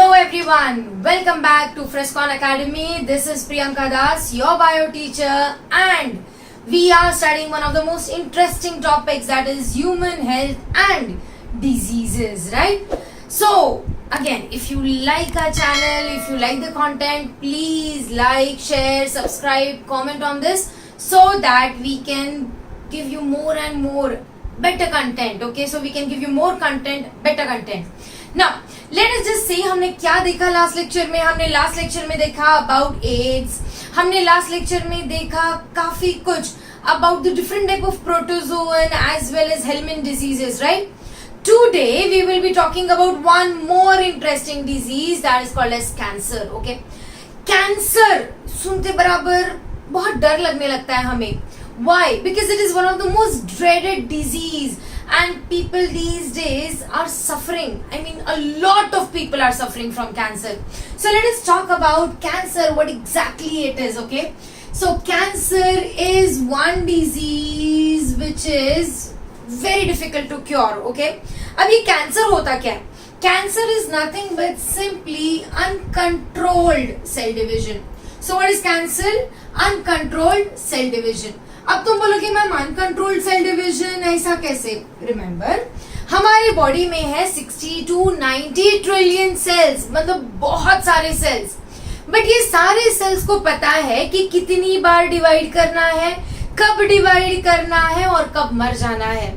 Hello everyone, welcome back to Frescon Academy. This is Priyanka Das, your bio teacher, and we are studying one of the most interesting topics, that is human health and diseases, right? So again, if you like our channel, if you like the content, please like, share, subscribe, comment on this so that we can give you more and more better content. Okay, so we can give you more content, better content. Now let us just see हमने क्या देखा last lecture में. हमने last lecture में देखा about AIDS. हमने last lecture में देखा काफी कुछ about the different type of protozoan as well as helminth diseases, right? Today we will be talking about one more interesting disease that is called as cancer. Okay, cancer सुनते बराबर बहुत डर लगने लगता है हमें. Why? Because it is one of the most dreaded disease. And people these days are suffering. I mean, a lot of people are suffering from cancer. So let us talk about cancer, what exactly it is, okay? So cancer is one disease which is very difficult to cure, okay? अब ये cancer होता क्या है? Cancer is nothing but simply uncontrolled cell division. So what is cancer? Uncontrolled cell division. अब तुम बोलोगे ma'am uncontrolled cell division ऐसा कैसे? रिमेम्बर, हमारी बॉडी में है 60 to 90 ट्रिलियन सेल्स, मतलब बहुत सारे सेल्स. बट ये सारे सेल्स को पता है कि कितनी बार डिवाइड करना है, कब डिवाइड करना है और कब मर जाना है.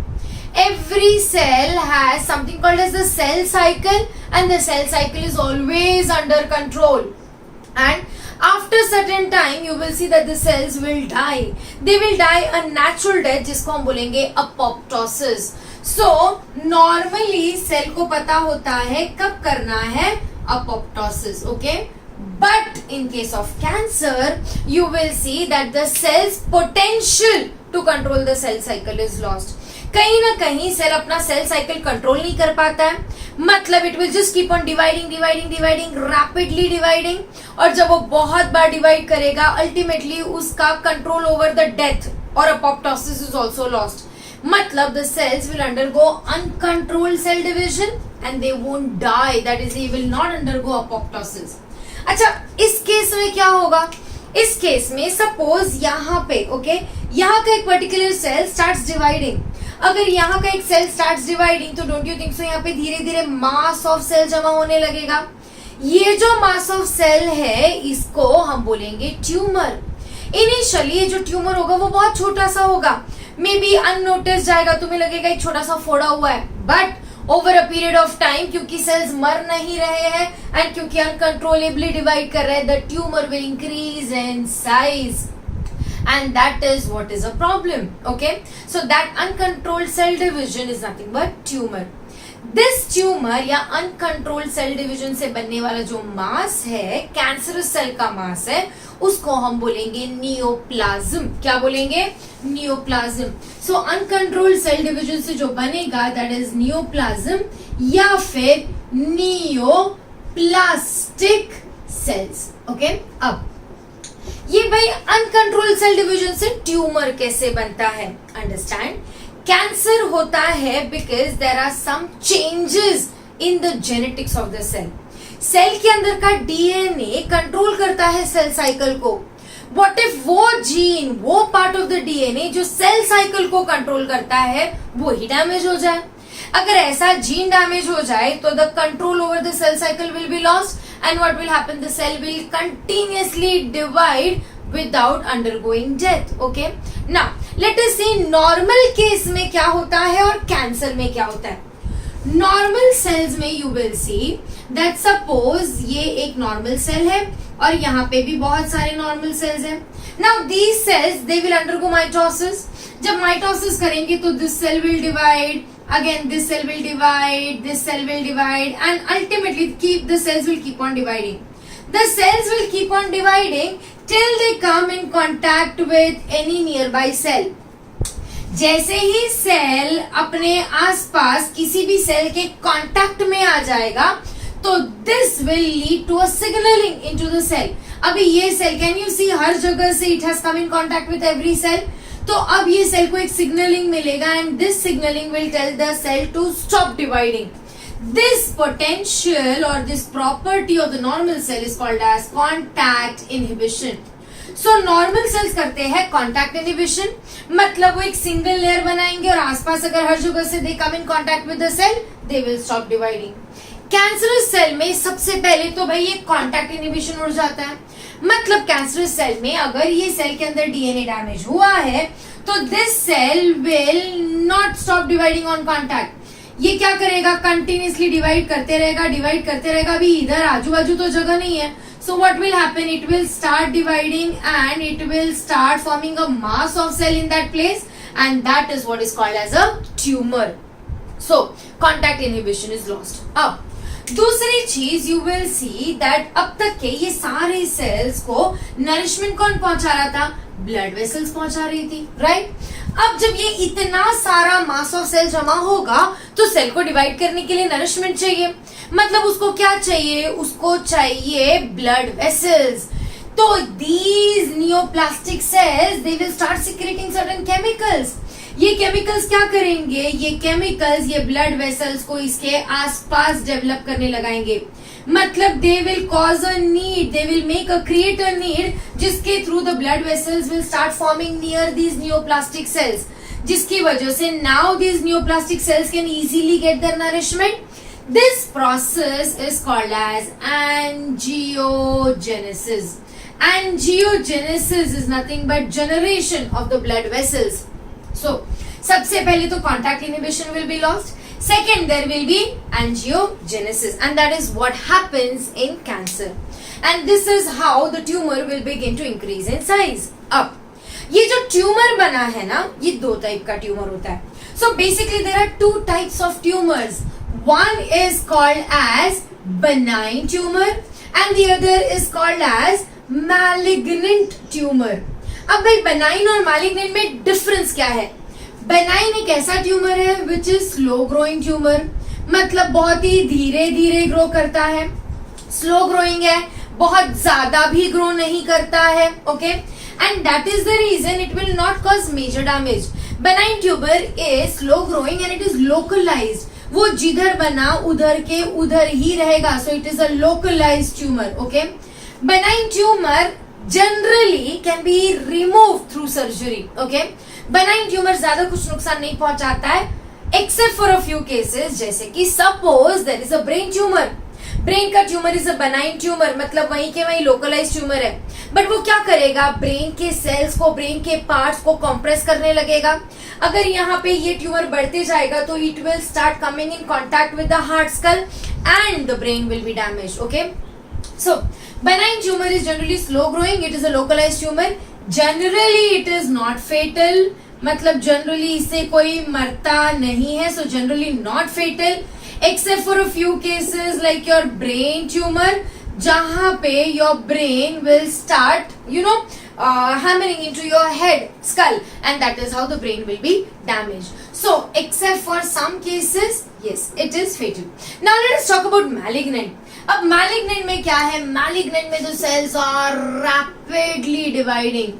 Every cell has something called as the cell cycle, and the cell cycle is always under control. And after certain time you will see that the cells will die. They will die a natural death, जिसको हम बोलेंगे apoptosis. So normally cell को पता होता है कब करना है apoptosis, okay? But in case of cancer, you will see that the cell's potential to control the cell cycle is lost. कहीं ना कहीं सेल अपना सेल साइकिल कंट्रोल नहीं कर पाता है, मतलब it will just keep on dividing rapidly dividing, और जब वो बहुत बार डिवाइड करेगा अल्टीमेटली उसका कंट्रोल ओवर द डेथ और अपोप्टोसिस इज आल्सो लॉस्ट. मतलब the cells will undergo uncontrolled cell division and they won't die, that is they will not undergo apoptosis. अच्छा, इस केस में क्या होगा? इस केस में सपोज यहाँ पे ओके, यहाँ का एक पर्टिकुलर सेल स्टार्ट्स डिवाइडिंग. अगर यहाँ का एक सेल स्टार्ट्स डिवाइडिंग तो डोंट यू थिंक सो यहाँ पे धीरे धीरे मास ऑफ सेल जमा होने लगेगा. ये जो मास ऑफ सेल है इसको हम बोलेंगे ट्यूमर. इनिशियली ये जो ट्यूमर होगा वो बहुत छोटा सा होगा, मे बी अननोटिस जाएगा, तुम्हें लगेगा एक छोटा सा फोड़ा हुआ है. But over a period of time, क्योंकि सेल्स मर नहीं रहे हैं एंड क्योंकि अनकंट्रोलेबली डिवाइड कर रहे हैं, the tumour will increase in size. And that is what is a problem, okay? So that uncontrolled cell division is nothing but tumor. This tumor या uncontrolled cell division से बनने वाला जो मास है, कैंसरस सेल का मास है, उसको हम बोलेंगे नियोप्लाज्म. क्या बोलेंगे? Neoplasm. So uncontrolled cell division से जो बनेगा that is नियोप्लाज्म या फिर नियोप्लास्टिक सेल्स, okay? अब ये भाई अनकंट्रोल्ड सेल डिवीजन से ट्यूमर कैसे बनता है? अंडरस्टैंड, कैंसर होता है because there are some changes in the genetics of the cell. Cell के अंदर का डीएनए कंट्रोल करता है सेल साइकिल को. व्हाट इफ वो जीन, वो पार्ट ऑफ द डीएनए जो सेल साइकिल को कंट्रोल करता है वो ही डैमेज हो जाए? अगर ऐसा जीन डैमेज हो जाए तो the control over the cell cycle will be lost. And what will happen? The cell will continuously divide without undergoing death. Okay. Now let us see normal case में क्या होता है और कैंसर में क्या होता है. Normal cells में you will see that suppose ये एक normal cell है और यहाँ पे भी बहुत सारे normal cells हैं. Now these cells they will undergo mitosis. जब mitosis करेंगे तो this cell will divide. Again this cell will divide, this cell will divide, and ultimately the cells will keep on dividing. The cells will keep on dividing till they come in contact with any nearby cell. जैसे ही cell अपने आसपास किसी भी cell के contact में आ जाएगा तो this will lead to a signaling into the cell. अभी ये सेल, कैन यू सी, हर जगह से it has come in contact with every cell. तो अब ये सेल को एक सिग्नलिंग मिलेगा and this signalling will tell the cell to stop dividing. This potential or this property of the normal cell is called as contact inhibition. So normal cells करते हैं contact inhibition, मतलब वो एक single layer बनाएंगे और आसपास अगर हर जगह से they come in contact with the cell, they will stop dividing. Cancerous cell में सबसे पहले तो भाई ये कॉन्टैक्ट इनहिबिशन उड़ जाता है, मतलब कैंसरस सेल में अगर ये सेल के अंदर डीएनए डैमेज हुआ है तो this cell will not stop dividing on contact. ये क्या करेगा, कंटिन्यूसली डिवाइड करते रहेगा. अभी इधर आजू बाजू तो जगह नहीं है, so what will happen, it will start dividing and it will start forming a mass of cell in that place, and that is what is called as a tumor. So contact inhibition is lost. अब दूसरी चीज you will see that अब तक के ये सारे sales को nourishment कौन पहुंचा रहा था, ब्लड वेसल्स पहुंचा रही थी, राइट? अब जब ये इतना सारा मास ऑफ सेल जमा होगा तो सेल को डिवाइड करने के लिए नरिशमेंट चाहिए, मतलब उसको क्या चाहिए, उसको चाहिए ब्लड वेसल्स. तो these neoplastic sales they will start secreting certain chemicals. ये केमिकल्स क्या करेंगे, ये केमिकल्स ये ब्लड वेसल्स को इसके आसपास डेवलप करने लगाएंगे, मतलब they will cause a need, they will make a create a need जिसके through the blood vessels will start forming near these neoplastic cells, जिसकी वजह से now these neoplastic cells can easily get their nourishment. This process is called as angiogenesis. Angiogenesis is nothing but generation of the blood vessels. So सबसे पहले तो contact inhibition will be lost. Second, there will be angiogenesis, and that is what happens in cancer. And this is how the tumor will begin to increase in size. अब ये जो tumour बना है ना, ये दो टाइप का tumour होता है. So basically there are two types of tumors. One is called as benign tumor and the other is called as malignant tumor. अब भाई बेनाइन और मैलिग्नेंट में डिफरेंस क्या है? बेनाइन एक ऐसा ट्यूमर है which is slow growing tumour, मतलब बहुत ही धीरे धीरे ग्रो करता है, स्लो ग्रोइंग है, बहुत ज्यादा भी ग्रो नहीं करता है, okay, and that is the reason it will not cause major damage. Benign tumour is slow growing and it is localised, वो जिधर बना उधर के उधर ही रहेगा, so it is a localised tumour, okay. Benign tumour generally can be removed through surgery, okay. benign tumor ज्यादा कुछ नुकसान नहीं पहुंचाता है except for a few cases, जैसे कि suppose there is a brain tumor. Brain का tumor is a benign tumor, मतलब वहीं के वहीं लोकलाइज ट्यूमर है, बट वो क्या करेगा, ब्रेन के सेल्स को, ब्रेन के पार्ट्स को कंप्रेस करने लगेगा. अगर यहाँ पे ये ट्यूमर बढ़ते जाएगा तो it will start coming in contact with the hard skull and the brain will be damage, okay. So benign tumor is generally slow growing, it is a localized tumor, generally it is not fatal, मतलब generally इससे कोई मरता नहीं है, so generally not fatal except for a few cases like your brain tumor, जहाँ पे your brain will start hammering into your head, skull, and that is how the brain will be damaged. So except for some cases, yes, it is fatal. Now let us talk about malignant. अब malignant में क्या है, malignant में जो cells are rapidly dividing,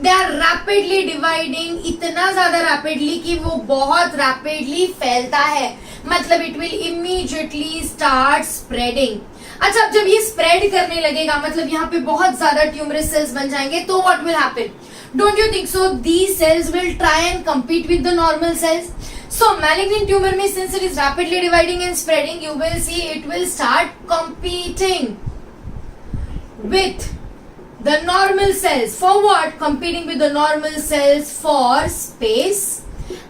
they are rapidly dividing, इतना ज्यादा rapidly कि वो बहुत रैपिडली फैलता है, मतलब it will immediately start spreading. अच्छा, अब जब ये स्प्रेड करने लगेगा, मतलब यहाँ पे बहुत ज्यादा ट्यूमरस सेल्स बन जाएंगे, तो what will happen, don't you think so, these cells will try and compete with the normal cells. So malignant tumor में since it is rapidly dividing and spreading, you will see it will start competing with the normal cells. For what? Competing with the normal cells for space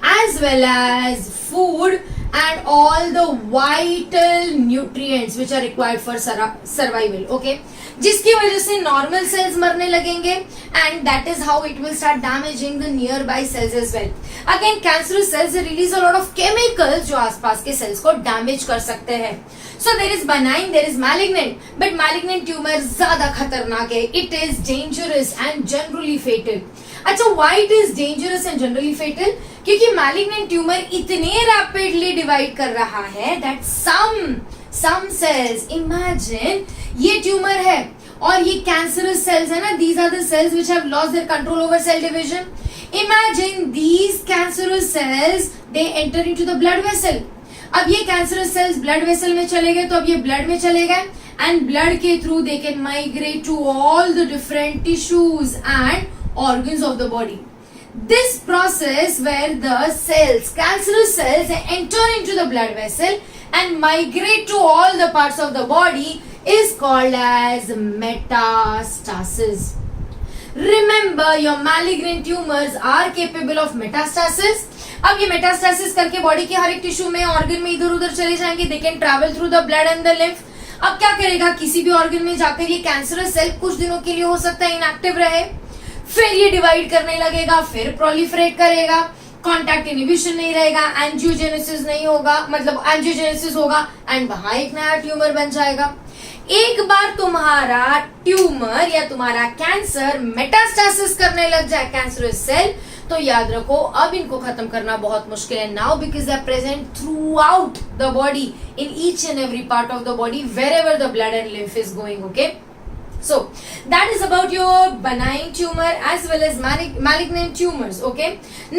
as well as food and all the vital nutrients which are required for survival, okay. जिसकी वजह से normal cells मरने लगेंगे and that is how it will start damaging the nearby cells as well. Again cancerous cells release a lot of chemicals जो आसपास के cells को damage कर सकते हैं. So there is benign, there is malignant, but malignant tumor ज्यादा खतरनाक है, it is dangerous and generally fatal. अच्छा, why it is dangerous and generally fatal, क्योंकि मैलिग्नेंट ट्यूमर इतने रैपिडली डिवाइड कर रहा है दैट some cells, imagine ये ट्यूमर है और ये कैंसरस सेल्स है ना, these are the cells which have lost their control over cell division. Imagine these cancerous cells, they enter into the blood vessel. अब ये कैंसरस सेल्स ब्लड वेसल में चले गए, तो अब ये ब्लड में चले गए एंड ब्लड के through they can migrate to all the different tissues and organs of the body. This process where the cells, cancerous cells, enter into the blood vessel and migrate to all the parts of the body is called as metastasis. Remember, your malignant tumors are capable of metastasis. अब ये metastasis करके body के हर एक tissue में, organ में इधर उधर चले जाएंगे. They can travel through the blood and the lymph. अब क्या करेगा, किसी भी ऑर्गन में जाकर ये कैंसरस सेल कुछ दिनों के लिए हो सकता है इनएक्टिव रहे, फिर ये डिवाइड करने लगेगा, फिर प्रोलिफरेट करेगा, कॉन्टैक्ट इनहिबिशन नहीं रहेगा, एंजियोजेनेसिस नहीं होगा, मतलब एंजियोजेनेसिस होगा एंड वहां एक नया ट्यूमर बन जाएगा. एक बार तुम्हारा ट्यूमर या तुम्हारा कैंसर मेटास्टासिस करने लग जाए कैंसरस सेल, तो याद रखो अब इनको खत्म करना बहुत मुश्किल है. Now because they are present throughout the body, in each and every part of the body, wherever the blood and lymph is going. Okay, so that is about your benign tumor as well as malignant tumors. Okay,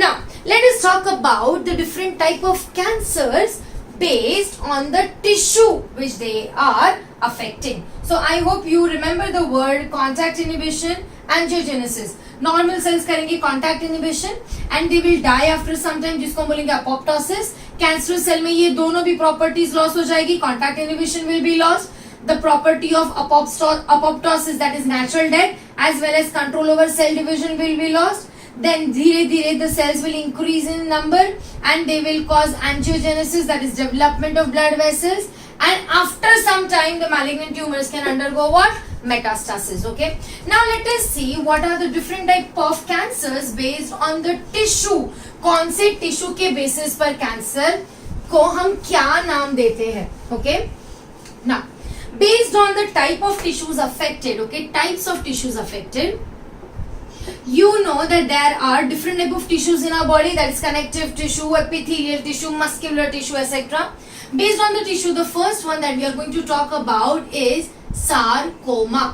now let us talk about the different type of cancers based on the tissue which they are affecting. So I hope you remember the word contact inhibition, angiogenesis. Normal cells करेंगे contact inhibition and they will die after some time, जिसको बोलेंगे apoptosis. Cancerous cell में ये दोनों भी properties loss हो जाएगी, contact inhibition will be lost. The property of apoptosis, that is natural death, as well as control over cell division will be lost. Then धीरे धीरे the cells will increase in number and they will cause angiogenesis, that is development of blood vessels, and after some time the malignant tumors can undergo what? Metastasis. Okay, now let us see what are the different type of cancers based on the tissue. कौन से tissue के basis पर cancer को हम क्या नाम देते हैं. Okay, now based on the type of tissues affected, okay, types of tissues affected, you know that there are different type of tissues in our body, that is connective tissue, epithelial tissue, muscular tissue, etc. Based on the tissue, the first one that we are going to talk about is sarcoma.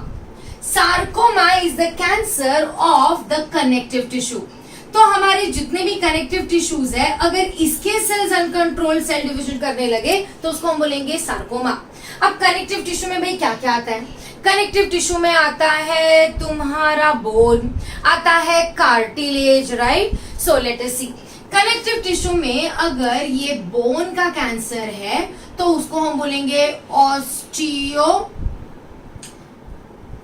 Sarcoma is the cancer of the connective tissue. तो हमारे जितने भी connective tissues है, अगर इसके sales uncontrolled cell division करने लगे तो उसको हम बोलेंगे सार्कोमा. अब कनेक्टिव टिश्यू में भाई क्या क्या आता है? कनेक्टिव टिश्यू में आता है तुम्हारा बोन, आता है cartilage, right. So let us see, connective tissue में अगर ये बोन का कैंसर है तो उसको हम बोलेंगे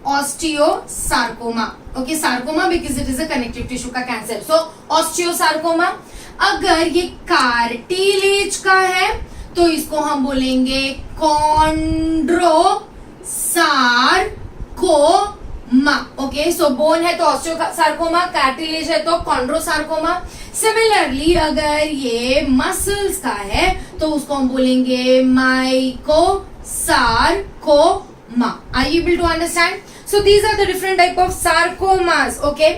osteosarcoma. Okay, sarcoma because it is a connective tissue का कैंसर. सो ऑस्टियोसार्कोमा. अगर ये कार्टिलेज का है तो इसको हम बोलेंगे कॉन्ड्रोसार्कोमा. ओके, सो बोन है तो ऑस्टियोसार्कोमा, कार्टिलेज है तो कॉन्ड्रोसार्कोमा. सिमिलरली अगर ये मसल्स का है तो उसको हम बोलेंगे myxosarcoma. Are you able to understand? So these are the different type of sarcomas. Okay,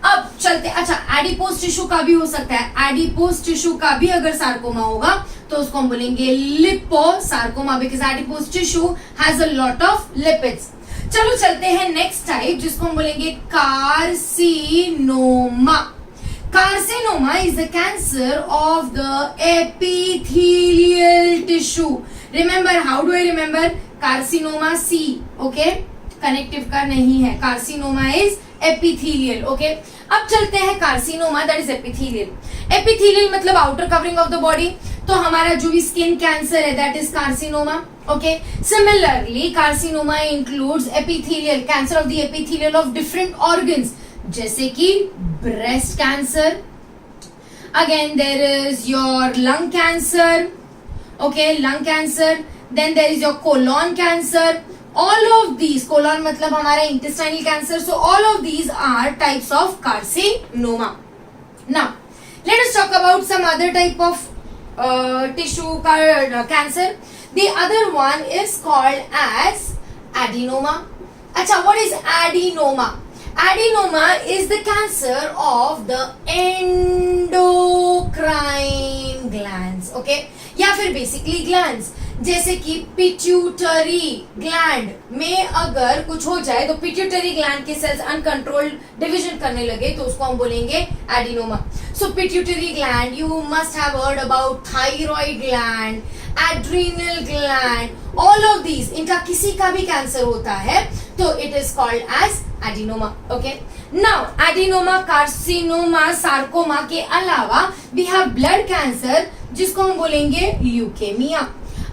अब चलते, अच्छा एडिपोज टिश्यू का भी हो सकता है. एडिपोज टिश्यू का भी अगर सार्कोमा होगा तो उसको हम बोलेंगे liposarcoma because adipose tissue has a lot of lipids. चलो चलते हैं नेक्स्ट टाइप जिसको हम बोलेंगे carcinoma. Carcinoma is the cancer of the epithelial tissue. Remember, how do I remember? Carcinoma C. Okay, connective का नहीं है. Carcinoma is epithelial. Okay, अब चलते हैं carcinoma, that is epithelial. Epithelial मतलब outer covering of the body. तो हमारा जो भी स्किन कैंसर है that is carcinoma. Okay, similarly carcinoma includes epithelial cancer of the epithelial of different organs, जैसे कि breast cancer. Again there is your lung cancer. Okay, lung cancer. Then there is your colon cancer. All of these, colon मतलब हमारा intestinal cancer. So all of these are types of carcinoma. Now let us talk about some other type of tissue cancer. The other one is called as adenoma. Acha, what is adenoma? Adenoma is the cancer of the endocrine glands. Okay, या फिर basically glands. जैसे कि pituitary gland में अगर कुछ हो जाए तो पिट्यूटरी ग्लैंड के सेल्स अनकंट्रोल्ड डिवीजन करने लगे तो उसको हम बोलेंगे adenoma. So pituitary gland, you must have heard about thyroid gland, adrenal gland, all of these, इनका किसी का भी कैंसर होता है तो it is called as adenoma. Okay, now adenoma, carcinoma, sarcoma के अलावा वी हैव ब्लड कैंसर जिसको हम बोलेंगे ल्यूकेमिया.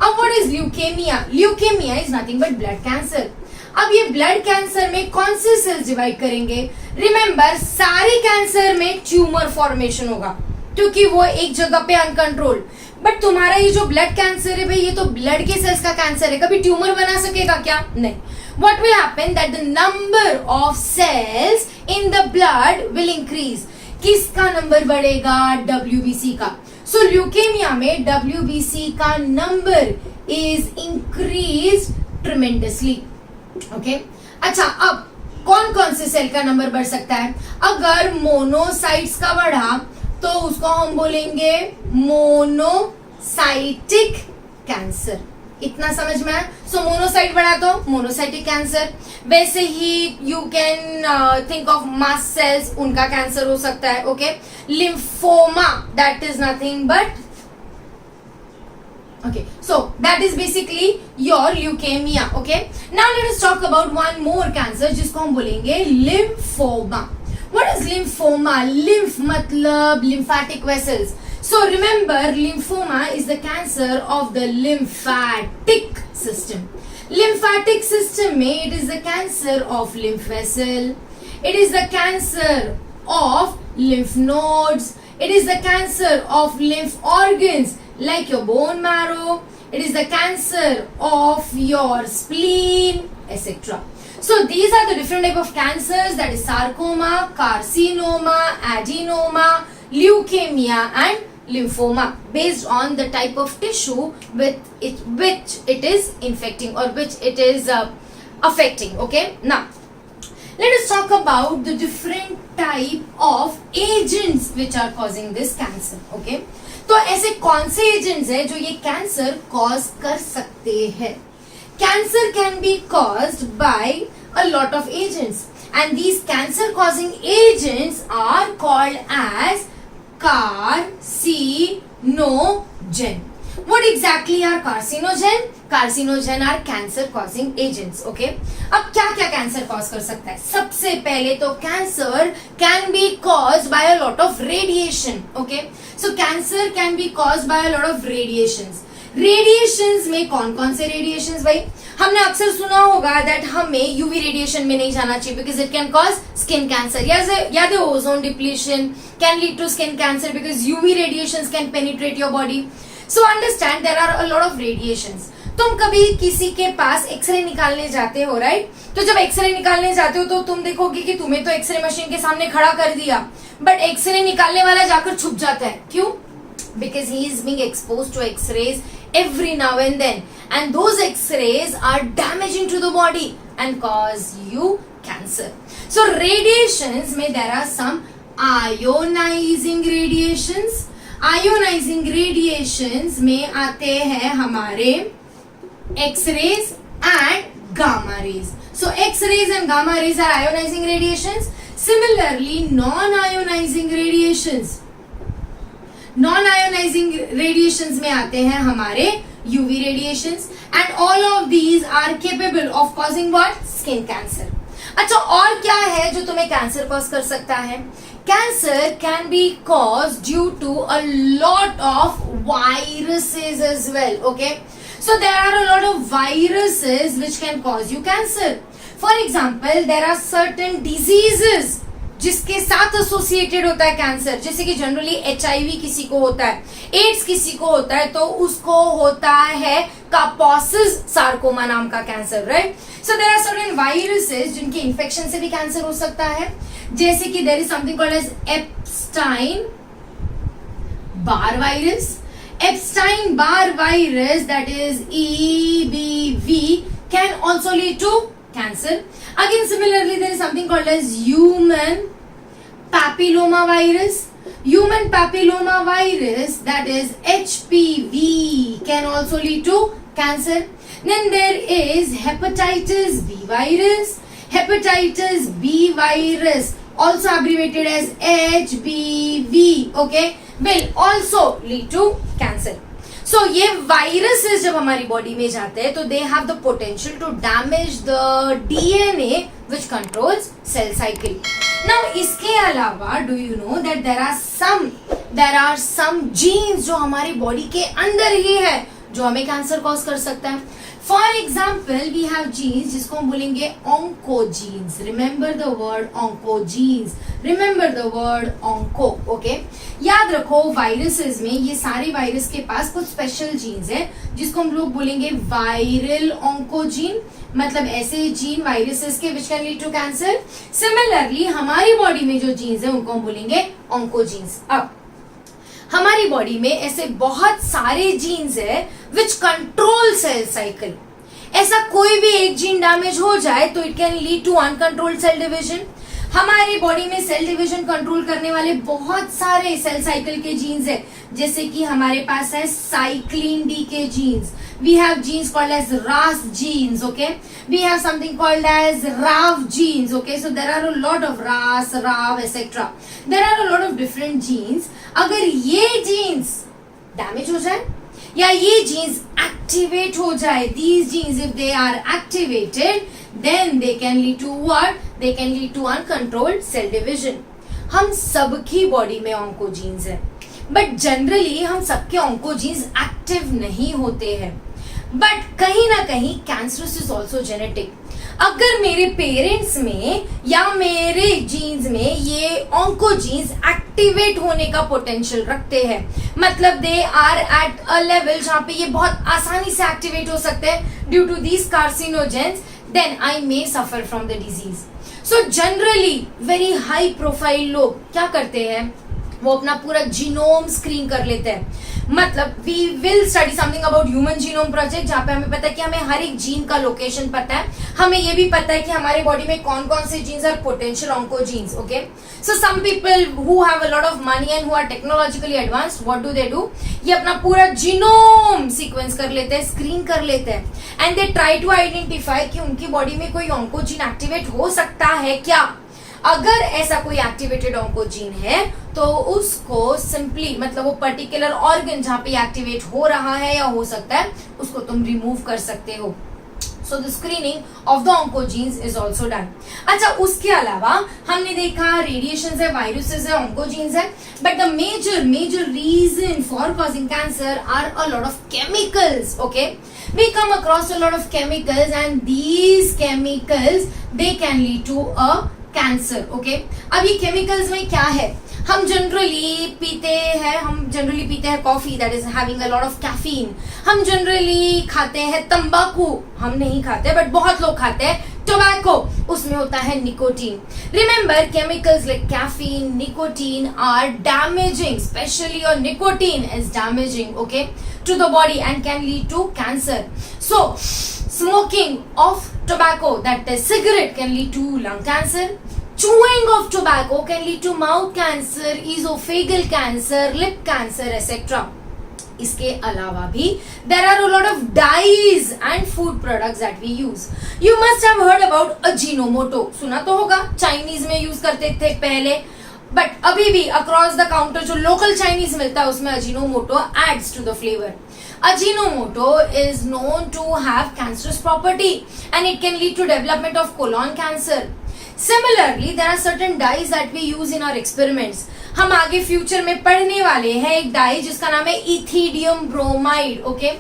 अब what is leukaemia? Leukaemia is nothing but blood cancer. अब ये ब्लड कैंसर में कौन से सेल्स डिवाइड करेंगे? रिमेंबर, सारे कैंसर में ट्यूमर फॉर्मेशन होगा क्योंकि वो एक जगह पे अनकंट्रोल्ड. बट तुम्हारा ये जो ब्लड कैंसर है भाई, ये तो ब्लड के सेल्स का कैंसर है, कभी ट्यूमर बना सकेगा क्या? नहीं. What will happen that the number of cells in the blood will increase. किसका नंबर बढ़ेगा? WBC का. So ल्यूकेमिया में WBC का number is increased tremendously. Okay? अच्छा, अब कौन कौन से सेल का नंबर बढ़ सकता है? अगर मोनोसाइट्स का बढ़ा तो उसको हम बोलेंगे मोनोसाइटिक कैंसर. इतना समझ में आया? सो मोनोसाइट बढ़ा तो मोनोसाइटिक कैंसर. वैसे ही you can think of mast cells, उनका कैंसर हो सकता है. Okay, lymphoma, that is nothing but okay, so that is basically your leukemia. Okay, now let us talk about one more cancer जिसको हम बोलेंगे lymphoma. What is lymphoma? Lymph मतलब lymphatic vessels. So remember, lymphoma is the cancer of the lymphatic system. Lymphatic system में it is the cancer of lymph vessel. It is the cancer of lymph nodes. It is the cancer of lymph organs like your bone marrow. It is the cancer of your spleen, etc. So these are the different type of cancers, that is sarcoma, carcinoma, adenoma, leukemia and lymphoma, based on the type of tissue which it is infecting or which it is affecting. Okay, now let us talk about the different type of agents which are causing this cancer. Okay, तो ऐसे कौन से agents हैं जो ये cancer cause कर सकते हैं? Cancer can be caused by a lot of agents and these cancer causing agents are called as carcinogen. What exactly are carcinogen? Carcinogen are cancer causing agents. Okay, अब क्या क्या cancer cause कर सकता है? सबसे पहले तो cancer can be caused by a lot of radiation. Okay, so cancer can be caused by a lot of radiations. Radiations में कौन कौन से रेडिएशंस? भाई हमने अक्सर सुना होगा दैट हमें यूवी रेडिएशन में नहीं जाना चाहिए because it can cause skin cancer. या the ozone depletion can lead to skin cancer because UV radiations can penetrate your body. So understand there are a lot of radiations. तुम कभी किसी के पास x ray निकालने जाते हो, राइट? तो जब एक्सरे निकालने जाते हो तो तुम देखोगे कि तुम्हें तो एक्सरे मशीन के सामने खड़ा कर दिया, बट एक्सरे निकालने वाला जाकर छुप जाता है. क्यों? Because he is being exposed to X-rays every now and then, and those X-rays are damaging to the body and cause you cancer. So radiations में there are some ionizing radiations. Ionizing radiations में आते हैं हमारे X-rays and gamma rays. So X-rays and gamma rays are ionizing radiations. Similarly, non-ionizing radiations. Non-ionizing radiations में आते हैं हमारे UV radiations, and all of these are capable of causing what? Skin cancer. अच्छा, और क्या है जो तुम्हें कैंसर कॉज कर सकता है? Cancer can be caused due to a lot of viruses as well. Okay, so there are a lot of viruses which can cause you cancer. For example, there are certain diseases जिसके साथ associated होता है cancer, जैसे कि generally HIV किसी को होता है, एड्स किसी को होता है, तो उसको होता है कापोसिस सार्कोमा नाम का cancer, right? So there are certain viruses जिनके इन्फेक्शन से भी कैंसर हो सकता है, जैसे कि there is something called as Epstein Barr virus. Epstein Barr virus, that is EBV, can also lead to cancer. Again, similarly, there is something called as human papilloma virus. Human papilloma virus, that is HPV, can also lead to cancer. Then there is hepatitis B virus. Hepatitis B virus, also abbreviated as HBV, okay, will also lead to cancer. So ये viruses जब हमारी body में जाते हैं तो they have the potential to damage the DNA which controls cell cycle. Now इसके अलावा do you know that there are some genes जो हमारी body के अंदर ही है जो हमें कैंसर कॉज कर सकता है. For example we have genes जिसको हम बोलेंगे oncogenes. Remember the word oncogenes, remember the word onco, okay. याद रखो वायरसेस में ये सारे वायरस के पास कुछ स्पेशल जीन्स है जिसको हम लोग बोलेंगे वायरल ऑन्कोजीन, मतलब ऐसे जीन वायरसेस के which can lead to cancer. Similarly हमारी बॉडी में जो जीन्स है उनको हम बोलेंगे ऑन्कोजीन्स. अब हमारी बॉडी में ऐसे बहुत सारे जीन्स है विच कंट्रोल सेल साइकिल. ऐसा कोई भी एक जीन डैमेज हो जाए तो it can lead to uncontrolled cell division. हमारी बॉडी में सेल डिवीजन कंट्रोल करने वाले बहुत सारे सेल साइकिल के जीन्स है, जैसे कि हमारे पास है साइक्लिन डी के jeans. We have genes called as RAS genes, okay. We have something called as RAV genes, okay. So there are a lot of RAS, RAV, etc. There are a lot of different genes. अगर ये genes damage हो जाए या ये genes activate हो जाए, these genes if they are activated, then they can lead to what? They can lead to uncontrolled cell division. हम सबकी बॉडी में ऑन्कोजीन्स है, बट जनरली हम सबके ऑन्कोजीन्स एक्टिव नहीं होते हैं. बट कहीं ना कहीं कैंसरस इज ऑल्सो जेनेटिक. अगर मेरे पेरेंट्स में या मेरे जीन्स में ये ऑन्कोजीन्स एक्टिवेट होने का पोटेंशियल रखते हैं, मतलब they are at a level जहां पे ये बहुत आसानी से एक्टिवेट हो सकते हैं due to these carcinogens, then I may suffer from the disease. So generally very high profile लोग क्या करते हैं, वो अपना पूरा जीनोम स्क्रीन कर लेते हैं. मतलब we will study something about human genome project, जहां पे हमें पता है कि हमें हर एक जीन का लोकेशन पता है. हमें ये भी पता है कि हमारे बॉडी में कौन कौन से genes are potential oncogenes, okay. So some people who have a lot of money and who are technologically advanced, what do they do, ये अपना पूरा जीनोम सीक्वेंस कर लेते हैं, स्क्रीन कर लेते हैं, and they try to identify कि उनकी बॉडी में कोई ऑन्कोजीन एक्टिवेट हो सकता है क्या. अगर ऐसा कोई एक्टिवेटेड ऑन्कोजीन है तो उसको सिंपली, मतलब वो पर्टिकुलर ऑर्गन जहां पे एक्टिवेट हो रहा है या हो सकता है, उसको तुम रिमूव कर सकते हो. So the screening of the oncogenes is also done. अच्छा, उसके अलावा हमने देखा रेडिएशन है, वायरसेस है, ऑन्कोजीन्स है, but the major reason for causing cancer are a lot of chemicals, okay. We come across a lot of chemicals and these chemicals they can lead to a cancer, okay. अब ये chemicals में क्या है, हम generally पीते हैं coffee that is having a lot of caffeine. हम generally खाते हैं तंबाकू, हम नहीं खाते बट बहुत लोग खाते हैं टोबैको, उसमें होता है nicotine. Remember chemicals like caffeine, nicotine are damaging, specially your nicotine is damaging, okay, to the body and can lead to cancer. So smoking of tobacco, that is cigarette, can lead to lung cancer. Chewing of tobacco can lead to mouth cancer, esophageal cancer, lip cancer, etc. इसके अलावा भी there are a lot of dyes and food products that we use. You must have heard about Ajinomoto. सुना तो होगा, Chinese में use करते थे पहले, बट अभी भी अक्रॉस द काउंटर जो लोकल चाइनीज मिलता है उसमें Ajinomoto adds to the flavour. Ajinomoto is known to have cancerous property and it can lead to development of colon cancer. Similarly, there are certain dyes that we use in our experiments. हम आगे future में पढ़ने वाले हैं एक die जिसका नाम है ethidium bromide, okay.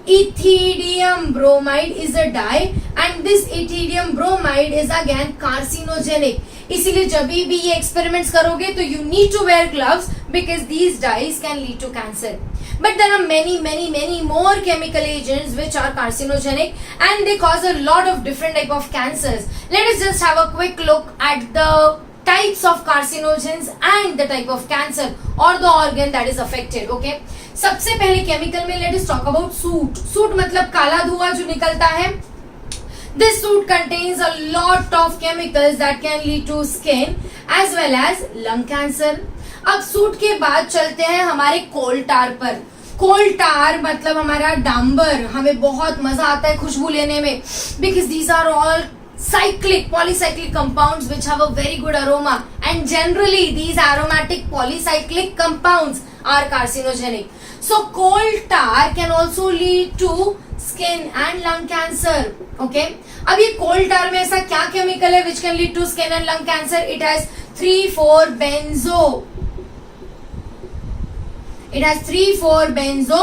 Ethidium bromide is a dye and this ethidium bromide is again carcinogenic. इसीलिए जब भी ये एक्सपेरिमेंट्स करोगे तो you need to wear gloves because these dyes can lead to cancer. But there are many more chemical agents which are carcinogenic and they cause a lot of different type of cancers. Let us just have a quick look at the types of carcinogens and the type of cancer or the organ that is affected, okay. सबसे पहले chemical में let us talk about soot. Soot मतलब काला धुआं जो निकलता है. This soot contains a lot of chemicals that can lead to skin as well as lung cancer. अब सूट के बाद चलते हैं हमारे कोल टार पर. कोल टार मतलब हमारा डांबर, हमें बहुत मजा आता है खुशबू लेने में, because these are all cyclic polycyclic compounds which have a very good aroma, and generally these aromatic polycyclic compounds are carcinogenic. So coal tar can also lead to skin and lung cancer. Okay, अब ये coal tar में ऐसा क्या chemical है which can lead to skin and lung cancer? It has 3,4-benzo. It has 3,4-benzo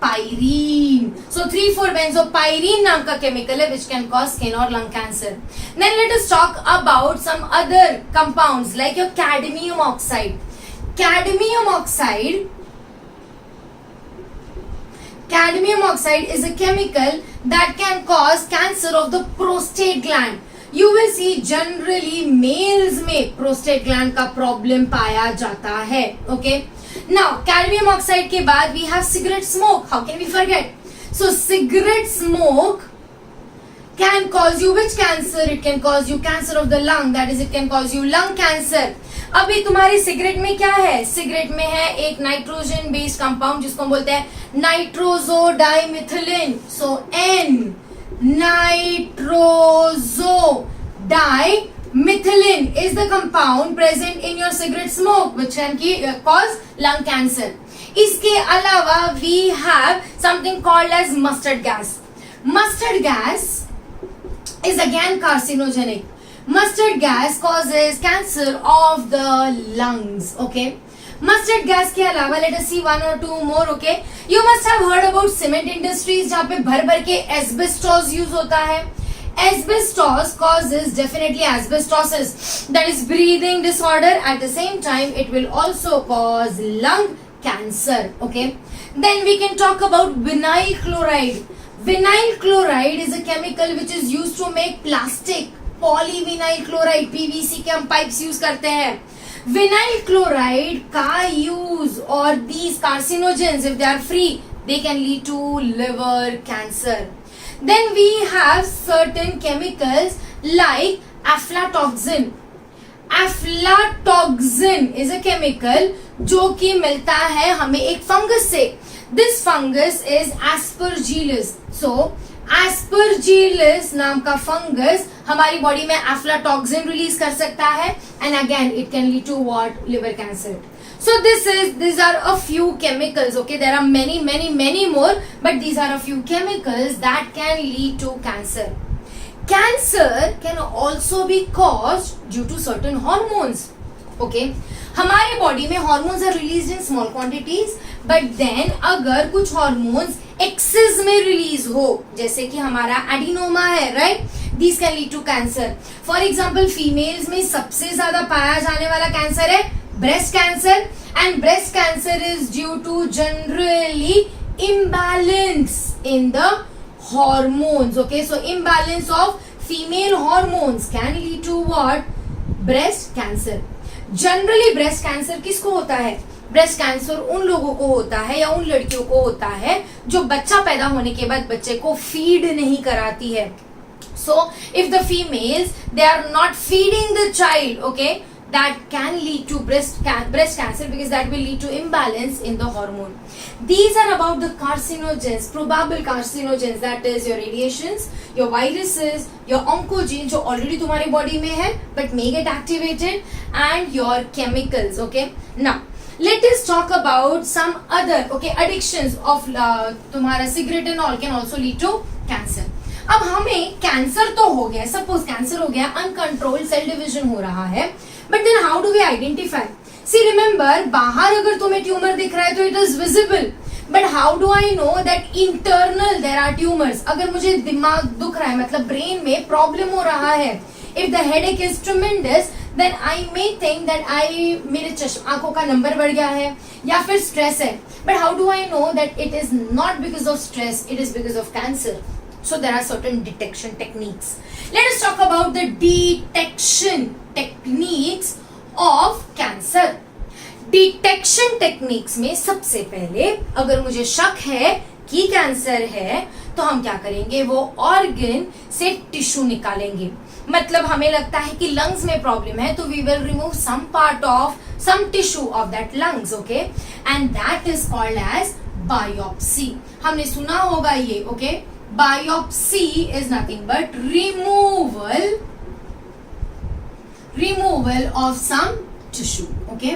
pyrene. So 3,4-benzopyrene नाम का chemical है which can cause skin or lung cancer. Then let us talk about some other compounds like your cadmium oxide. Cadmium oxide is a chemical that can cause cancer of the prostate gland. You will see generally males में prostate gland का problem पाया जाता है. Okay. Now, cadmium oxide के बाद we have cigarette smoke. How can we forget? So, cigarette smoke can cause you which cancer? It can cause you cancer of the lung. That is, it can cause you lung cancer. अभी तुम्हारी cigarette में क्या है? Cigarette में है एक nitrogen based compound जिसको हम बोलते हैं नाइट्रोजोडाइमिथिलिन. सो N nitrosodimethylene is the compound present in your cigarette smoke which can cause lung cancer. इसके अलावा we have something called as mustard gas. Mustard gas is again carcinogenic. Mustard gas causes cancer of the lungs. Okay. Mustard gas के अलावा let us see one or two more. Okay. You must have heard about cement industries जहाँ पे भर भर के asbestos use होता है. Asbestos causes definitely asbestosis, that is breathing disorder. At the same time, it will also cause lung cancer. Okay. Then we can talk about vinyl chloride. Vinyl chloride is a chemical which is used to make plastic. Polyvinyl chloride, PVC के हम pipes use करते हैं. Vinyl chloride का use और these carcinogens, if they are free, they can lead to liver cancer. Then we have certain chemicals like aflatoxin. Aflatoxin is a chemical जो कि मिलता है हमें एक फंगस से. This fungus is Aspergillus. So Aspergillus नाम का फंगस हमारी बॉडी में aflatoxin रिलीज कर सकता है, and again it can lead to what? Liver cancer. So these are a few chemicals. Okay, there are many more, but these are a few chemicals that can lead to cancer. Cancer can also be caused due to certain hormones. Okay, हमारे body में hormones are released in small quantities, but then अगर कुछ hormones excess में release हो, जैसे कि हमारा adenoma है, right? These can lead to cancer. For example, females में सबसे ज्यादा पाया जाने वाला कैंसर है breast cancer, and breast cancer is due to generally imbalance in the hormones. Okay, so imbalance of female hormones can lead to what? Breast cancer. Generally breast cancer किसको होता है? ब्रेस्ट कैंसर उन लोगों को होता है या उन लड़कियों को होता है जो बच्चा पैदा होने के बाद बच्चे को फीड नहीं कराती है. So if the females they are not feeding the child, okay, that can lead to breast cancer because that will lead to imbalance in the hormone. These are about the carcinogens, probable carcinogens, that is your radiations, your viruses, your oncogenes जो already तुम्हारे body में है but may get activated, and your chemicals. Okay, now let us talk about some other addictions of तुम्हारा cigarette and all can also lead to cancer. अब हमें cancer तो हो गया, सपोज कैंसर हो गया, अनकंट्रोल्ड सेल डिवीजन हो रहा है, but then how do we identify? See remember, बाहर अगर तुम्हें ट्यूमर दिख रहा है तो it is visible, but how do I know that internal there are tumours? अगर मुझे दिमाग दुख रहा है मतलब ब्रेन में प्रॉब्लम हो रहा है, if the headache is tremendous, then I may think that मेरे आंखों का नंबर बढ़ गया है या फिर स्ट्रेस है, but how do I know that it is not because of stress, it is because of cancer? So there are certain detection techniques. Let us talk about the detection techniques of cancer. Detection techniques में सबसे पहले अगर मुझे शक है कि cancer है तो हम क्या करेंगे? वो ऑर्गन से टिश्यू निकालेंगे. मतलब हमें लगता है कि लंग्स में प्रॉब्लम है तो we will remove some part of some tissue of that lungs. Okay, and that is called as biopsy. हमने सुना होगा ये, okay. Biopsy is nothing but removal of some tissue, okay.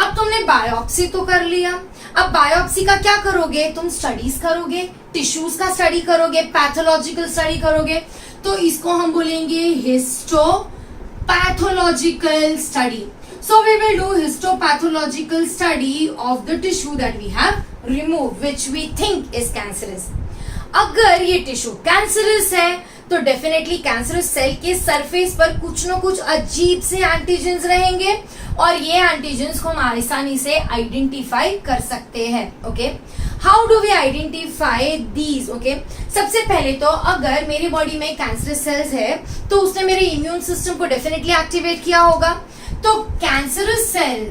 अब तुमने बायोप्सी तो कर लिया, अब बायोप्सी का क्या करोगे? तुम स्टडीज करोगे, टिश्यूज का स्टडी करोगे, पैथोलॉजिकल स्टडी करोगे, तो इसको हम बोलेंगे histopathological study. So we will do histopathological study of the tissue that we have removed, which we think is cancerous. अगर ये टिश्यू कैंसरस है तो डेफिनेटली कैंसरस सेल के सरफेस पर कुछ न कुछ अजीब से एंटीजेंस रहेंगे और ये एंटीजेंस को हम आसानी से आइडेंटिफाई कर सकते हैं, okay. How do we identify these, okay. सबसे पहले तो अगर मेरी बॉडी में कैंसरस सेल्स है तो उसने मेरे इम्यून सिस्टम को डेफिनेटली एक्टिवेट किया होगा, तो cancerous cell,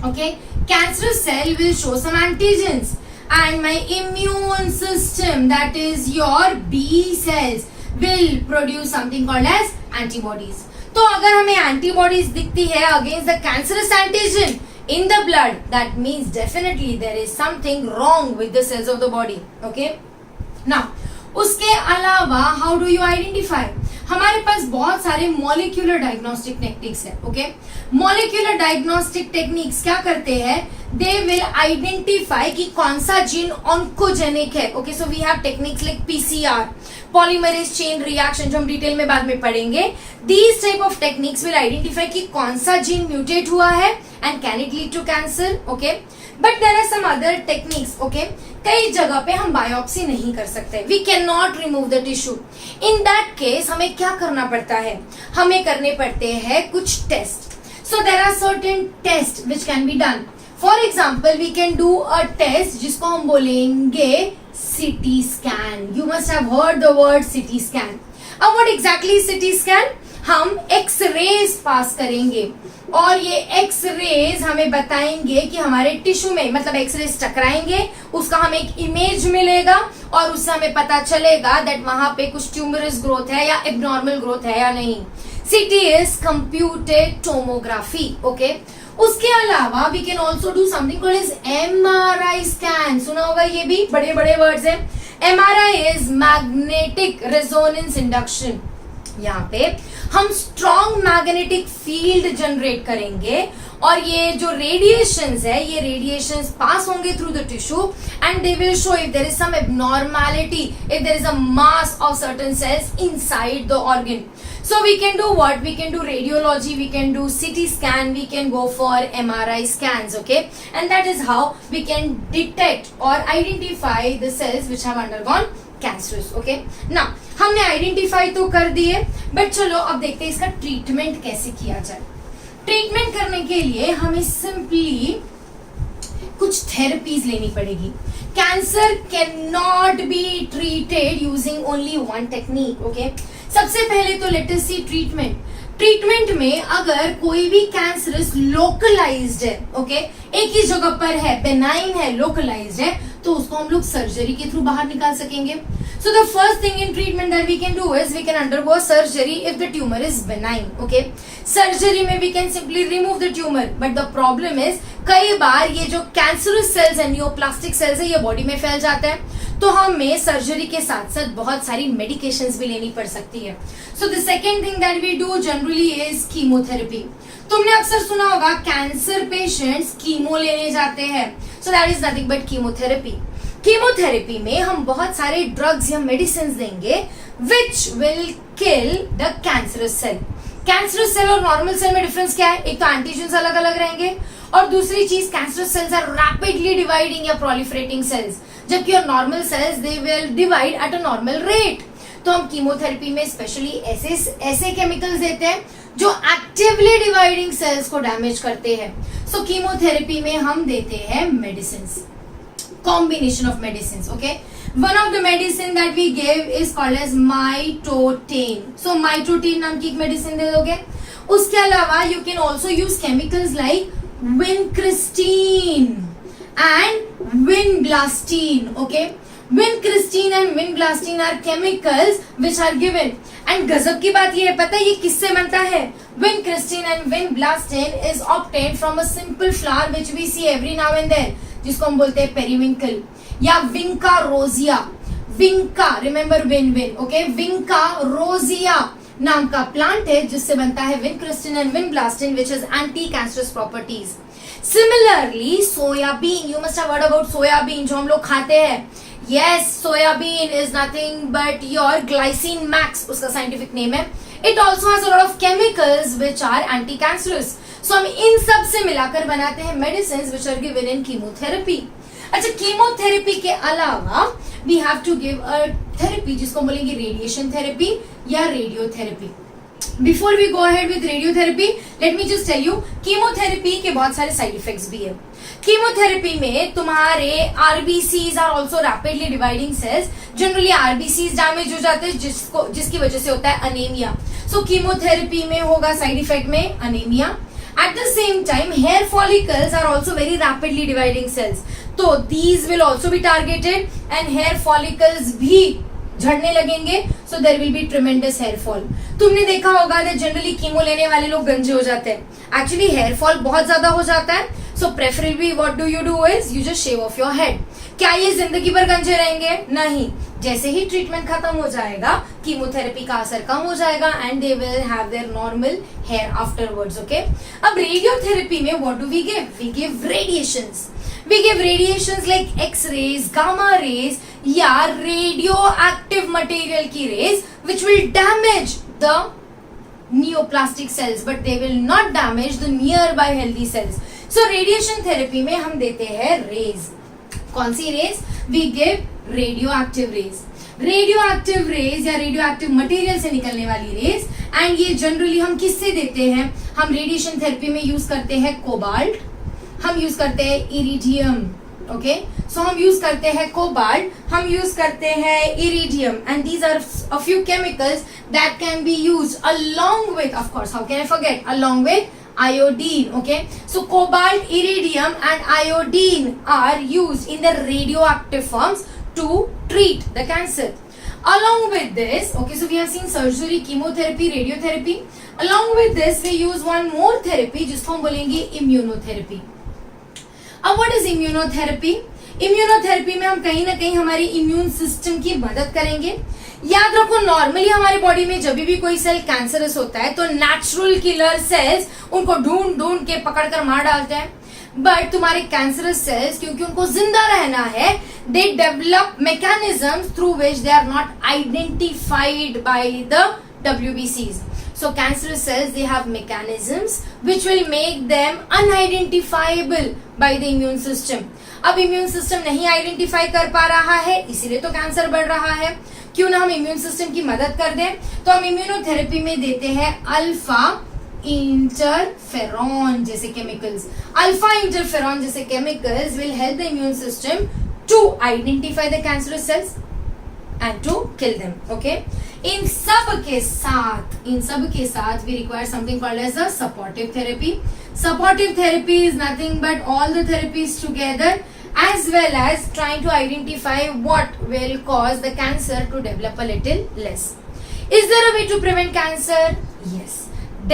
okay, cancerous cell will show some antigens and my immune system, that is your B cells, will produce something called as antibodies. तो अगर हमें antibodies दिखती है against the cancerous antigen in the blood, that means definitely there is something wrong with the cells of the body, okay. Now उसके अलावा how do you identify? हमारे पास बहुत सारे मॉलिक्यूलर डायग्नोस्टिक टेक्निक्स है, ओके। मॉलिक्यूलर डायग्नोस्टिक टेक्निक्स क्या करते हैं? दे विल आइडेंटिफाई कि कौन सा जीन ऑन्कोजेनिक है, okay. So we have techniques like PCR, polymerase chain reaction, जो हम डिटेल में बाद में पढ़ेंगे। These type of techniques will identify कि कौन सा जीन म्यूटेट हुआ है and can it lead to cancer, okay. But there are some other techniques, okay. कई जगह पे हम बायोप्सी नहीं कर सकते, we can not remove the tissue. In that case हमें क्या करना पड़ता है? हमें करने पड़ते हैं कुछ test. So there are certain tests which can be done. For example we can do a test जिसको हम बोलेंगे CT scan. You must have heard the word CT scan. अब व्हाट एग्जैक्टली सिटी स्कैन? हम X rays pass करेंगे और ये x raise हमें बताएंगे कि हमारे टिश्यू में, मतलब एक्स रेज टकराएंगे, उसका हमें एक इमेज मिलेगा और उससे हमें पता चलेगा दैट वहां पे कुछ ट्यूमरस ग्रोथ है या एबनॉर्मल ग्रोथ है या नहीं। सीटी इज कंप्यूटेड टोमोग्राफी, ओके। उसके अलावा we can also do something called is MRI scan. सुना होगा, ये भी बड़े बड़े वर्ड्स हैं। MRI is magnetic resonance induction. यहाँ पे हम स्ट्रॉन्ग मैग्नेटिक फील्ड जनरेट करेंगे और ये जो रेडिएशंस है, ये रेडिएशंस पास होंगे through the tissue and they will show if there is some abnormality, if there is a mass of certain cells inside the organ. So we can do what? We can do radiology, we can do CT scan, we can go for MRI scans, okay? And that is how we can detect or identify the cells which have undergone cancerous, okay? Now हमने identify तो कर दिए, but चलो अब देखते हैं इसका treatment कैसे किया जाए। ट्रीटमेंट करने के लिए हमें सिंपली कुछ थेरेपीज लेनी पड़ेगी। Cancer can not be treated using only one technique, okay. सबसे पहले तो late us seed treatment. Treatment में अगर कोई भी कैंसरस लोकलाइज्ड है, ओके, एक ही जगह पर है, बेनाइन है, लोकलाइज्ड है, तो उसको हम लोग सर्जरी के थ्रू बाहर निकाल सकेंगे। So the first thing in treatment that we can do is we can undergo surgery if the tumor is benign, okay? Surgery में we can simply remove the tumor, but the problem is कई बार ये जो cancerous cells है, neoplastic cells है, ये body में फैल जाते हैं, तो हमें सर्जरी के साथ साथ बहुत सारी मेडिकेशंस भी लेनी पड़ सकती है। So the second thing that we do generally is chemotherapy. तुमने अक्सर सुना होगा कैंसर पेशेंट्स कीमो लेने जाते हैं, so that is nothing but chemotherapy. Chemotherapy में हम बहुत सारे ड्रग्स या मेडिसिन देंगे which will kill the cancerous cell. Cancerous cell और नॉर्मल सेल में डिफरेंस क्या है? एक तो एंटीजेंस अलग अलग रहेंगे और दूसरी चीज cancerous cells are rapidly dividing या प्रोलिफरेटिंग सेल्स, जबकि और normal cells they will divide at a normal rate. तो हम कीमोथेरेपी में स्पेशली ऐसे केमिकल्स देते हैं जो एक्टिवली डिवाइडिंग सेल्स को डैमेज करते हैं। सो कीमोथेरेपी में हम देते हैं medicine, combination of medicines, okay? One of the medicine that we give is called as mitotane. So mitotane नाम की एक medicine दे दोगे। उसके अलावा you can also use chemicals like vincristine and vinblastine, okay? Vincristine and vinblastine are chemicals which are given. And गजब की बात ये है, पता है ये किससे बनता है? Vincristine and vinblastine is obtained from a simple flower which we see every now and then. जिसको हम बोलते हैं पेरिविंकल, या vinca rosea, vinca remember vin vin, okay, vinca rosea नाम का प्लांट है जिससे बनता है vincristine and vinblastine which is anti cancerous properties. Similarly soybean, you must have heard about soybean जो हम लोग खाते हैं. Yes, soybean is nothing but your glycine max, उसका साइंटिफिक नेम है. It also has a lot of chemicals which are anti-cancerous. So हम इन सब से मिलाकर बनाते हैं medicines which are given in chemotherapy. अच्छा, कीमोथेरेपी के अलावा we have to give a therapy जिसको बोलेंगे रेडिएशन थेरेपी या radiotherapy. Before we go ahead with radiotherapy, let me just tell you, chemotherapy के बहुत सारे साइड इफेक्ट्स भी है. कीमोथेरेपी में तुम्हारे RBCs are also rapidly dividing cells. Generally RBCs damage हो जाते हैं जिसकी वजह से होता है अनेमिया. सो कीमोथेरेपी में होगा साइड इफेक्ट में anaemia. At the same time, hair follicles are also very rapidly dividing cells. So these will also be targeted and hair follicles भी झड़ने लगेंगे. So there will be tremendous hair fall. तुमने देखा होगा that generally chemo लेने वाले लोग गंजे हो जाते हैं. Actually hair fall बहुत ज्यादा हो जाता है. So preferably what do you do is you just shave off your head. क्या ये जिंदगी भर गंजे रहेंगे? नहीं. जैसे ही ट्रीटमेंट खत्म हो जाएगा कीमोथेरेपी का असर कम हो जाएगा and they will have their normal hair afterwards. Okay, अब रेडियोथेरेपी में what do we give? We give radiations. We give radiations like X rays, gamma rays या रेडियो एक्टिव मटेरियल की rays which will damage the neoplastic cells but they will not damage the nearby healthy cells. So radiation therapy में हम देते हैं rays. कौन सी rays? We give radioactive rays. Radio active raise या radioactive material से निकलने वाली रेज. एंड ये जनरली हम किससे देते हैं? हम रेडिएशन थेरेपी में यूज करते हैं कोबाल्ट, हम यूज करते हैं इरिडियम. ओके, सो हम यूज करते हैं कोबाल्ट, हम यूज करते हैं iridium and these are a few chemicals that can be used along with, of course how can I forget, along with iodine. Okay, so cobalt, iridium and iodine are used in the radioactive forms to treat the cancer. Along with this, okay, so we have seen surgery, chemotherapy, radiotherapy. Along with this we use one more therapy जिसको हम बोलेंगे immunotherapy. अब what is immunotherapy? Immunotherapy में हम कहीं ना कहीं हमारी इम्यून सिस्टम की मदद करेंगे. याद रखो, नॉर्मली हमारे बॉडी में जब भी कोई सेल कैंसरस होता है तो नेचुरल किलर सेल्स उनको ढूंढ ढूंढ के पकड़कर मार डालते हैं. बट तुम्हारे कैंसरस सेल्स, क्योंकि उनको जिंदा रहना है, they develop mechanisms through which they are not identified by the WBCs. So cancerous cells, they have mechanisms which will make them unidentifiable by the immune system. अब इम्यून सिस्टम नहीं identify कर पा रहा है, इसीलिए तो कैंसर बढ़ रहा है. क्यों ना हम इम्यून सिस्टम की मदद कर दें. तो हम इम्यूनोथेरेपी में देते हैं अल्फा इंटरफेरॉन जैसे केमिकल्स. अल्फा इंटरफेरॉन जैसे chemicals will help the immune system to identify the cancerous cells and to kill them. Okay, in सब के साथ we require something called as a supportive therapy. Supportive therapy is nothing but all the therapies together as well as trying to identify what will cause the cancer to develop a little less. Is there a way to prevent cancer? Yes,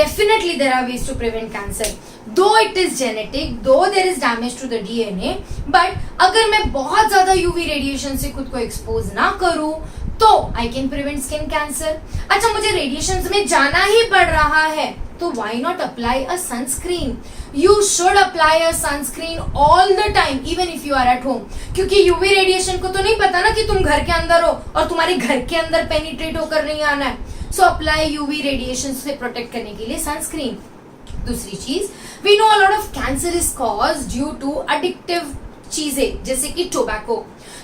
definitely there are ways to prevent cancer. Though it is genetic, though there is damage to the DNA, but अगर मैं बहुत ज्यादा UV radiation से खुद को expose ना करूं तो I can prevent skin cancer. अच्छा, मुझे रेडिएशन में जाना ही पड़ रहा है तो why not apply a sunscreen? You should apply a sunscreen all the time, even if you are at home. क्योंकि UV रेडिएशन को तो नहीं पता ना कि तुम घर के अंदर हो और तुम्हारे घर के अंदर पेनिट्रेट होकर नहीं आना है. So apply UV रेडिएशन से प्रोटेक्ट करने के लिए सनस्क्रीन. दूसरी चीज, we know a lot of cancer is caused due to addictive चीजें जैसे कि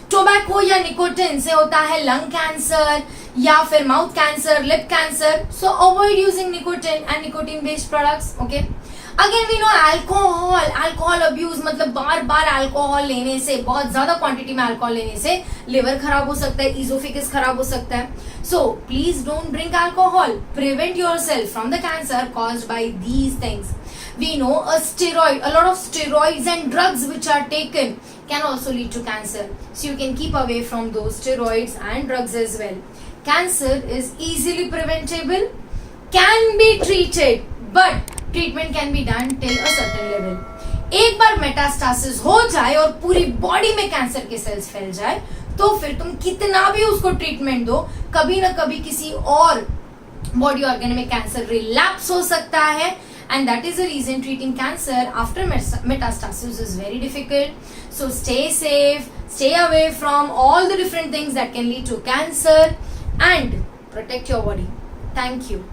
टोबैको या निकोटिन से होता है लंग कैंसर या फिर mouth cancer, lip cancer. So avoid using nicotine and nicotine based products. Okay, again we know alcohol abuse, मतलब बार बार अल्कोहल लेने से, बहुत ज्यादा क्वांटिटी में अल्कोहल लेने से लिवर खराब हो सकता है, इजोफेगस खराब हो सकता है. So please don't drink alcohol. Prevent yourself from the cancer caused by these things. We know a lot of steroids and drugs which are taken can also lead to cancer. So you can keep away from those steroids and drugs as well. Cancer is easily preventable, can be treated, but treatment can be done till a certain level. एक बार metastasis हो जाए और पूरी body में cancer के sales फैल जाए तो फिर तुम कितना भी उसको ट्रीटमेंट दो, कभी ना कभी किसी और बॉडी ऑर्गन में कैंसर रिलैप्स हो सकता है. And that is the reason treating cancer after metastasis is very difficult. So stay safe, stay away from all the different things that can lead to cancer and protect your body. Thank you.